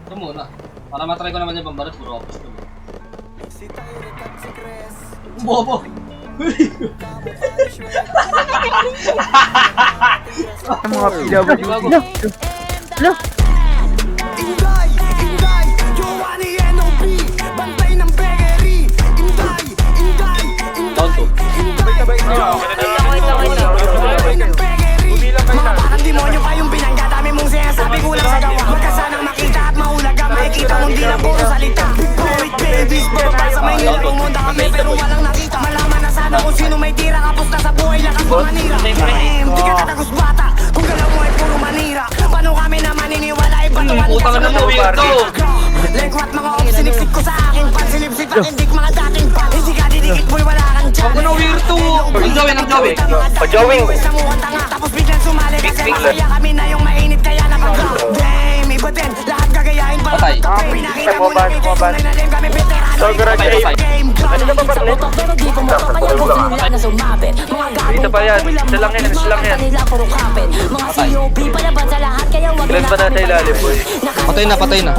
Ito muna. Para matry ko naman yung pambarot, puro opos ko. Bobo! Ang mga PWD. Hello? Inday, Inday, Giovanni NOP, bantay ng Pegeri. Inday, Inday, Down to. mga parang demonyo kayong binangga. Dami mong sinasabi kulang sa gawa. Magkasanang makita at mahulaga. Makikita mong di lang puro salita. Poet babies, bababa sa Maynila. Pumunta kami pero walang nakita. Malaman na sana kung sino may tira. Kapos na sa buhay, lakas mo manira. Di ka tatagos bata, kung galaw mo ay puro manira. Paano kami na maniniwala? Iba to Putang na mo, weirdo! Lengkwat mga ops, siniksik ko sa akin. Pansilipsik ang indik mga dating pan. Hindi ka didikit boy, wala kang tiyan. Ako na weirdo! Ang gawin, ang gawin! Pa-jowing. Tapos biglang sumali kasi masaya kami na yung mainit kaya napag-drop. Damn, iba din, lahat gagayahin para Patay. pinakita mo na ito tunay na lim kami veterano. So, garage Patay, patay. Game Ano na ba, partner? pero di ko makakaya kung sino lang na sumabit. Mga gago, Dito pa yan. Isa lang yan, isa lang yan. kanila puro kapit. Mga COP palaban sa lahat kaya wag Ilan pa na sa ilalim, boy? Patay na, patay na.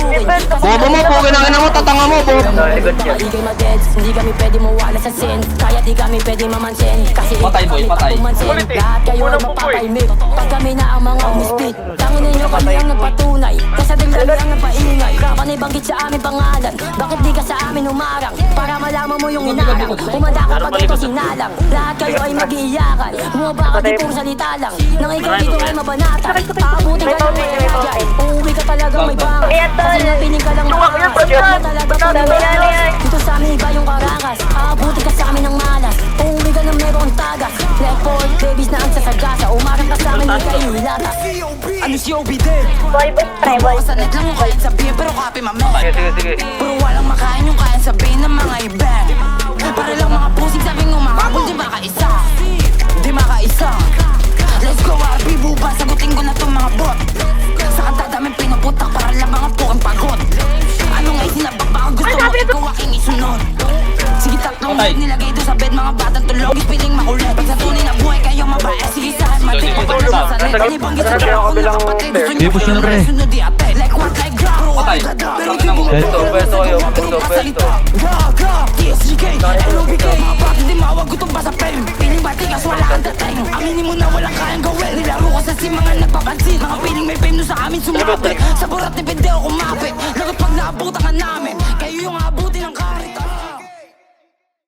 Bobo mo, pugin ang ina mo, tatanga mo, bobo! Naligot niya. Igay madeds, hindi kami pwede mawala sa sin. Kaya di kami pwede mamansin. Kasi Patay, boy, patay. lahat kayo ay mapapahimik. Pag kami na ang mga umispit, tangin ninyo kami ang nagpatunay. Kasi din kami ang nagpaingay. Panay banggit sa aming pangalan. Bakit di ka sa amin humarang? Para malaman mo yung inarang. Umanda ka pa dito sinalang. Lahat kayo ay mag-iiyakan. Bumaba ka di puro salita lang. Nang ikaw dito ay mabanatan. Aabutin ka lang may kayagay. Uuwi ka talaga may bangas. Kasi napiling ka lang makas. Kaya talaga pinayakas. Dito sa amin iba yung karakas. Aabutin ka sa amin ng malas. Uuwi ka ng merong tagas. Left forward babies na ang sasagasa. Umarang ka sa amin di ka ihilata. Ano si OB din? Boy, boy. Sanit lang yung kaya sabihin pero copy mami. Sige, sige, sige. Pero walang makain yung kaya sabihin ng mga iba. Para lang mga pusing sabing umakabol di makaisa. Di makaisa. Let's go RP buba, sagutin ko na tong mga bot. Sa kanta daming pinuputak para lang mga pukang pagod. Ano nga isinabak baka gusto mo ikaw aking isunod. Sige tatlong Patay. minute nilagay doon sa bed mga batang tulog. Ipiling makulit. Pag sa tunay na buhay kayo mabae. Sige saan matik ko tulog sa sanay. Panibanggit sa ako na kapatid. Gusto nyo pa yung sunod di ate. Like what like God. Patay. Pero Patay na mo. Pwesto, pwesto kayo. Pwesto, pwesto. Gaga, TSGK, LOBK Mga bata di mawag gutong pa sa frame. Piling batigas wala kang dating. Aminin mo na walang kayang gawin. Nilaro ko sa sim mga nagpapansin. Mga piling may fame no sa amin sumabit. Sa burat ni Pendeo kumapit. Lagot pag naabutan ka namin. Kayo yung abot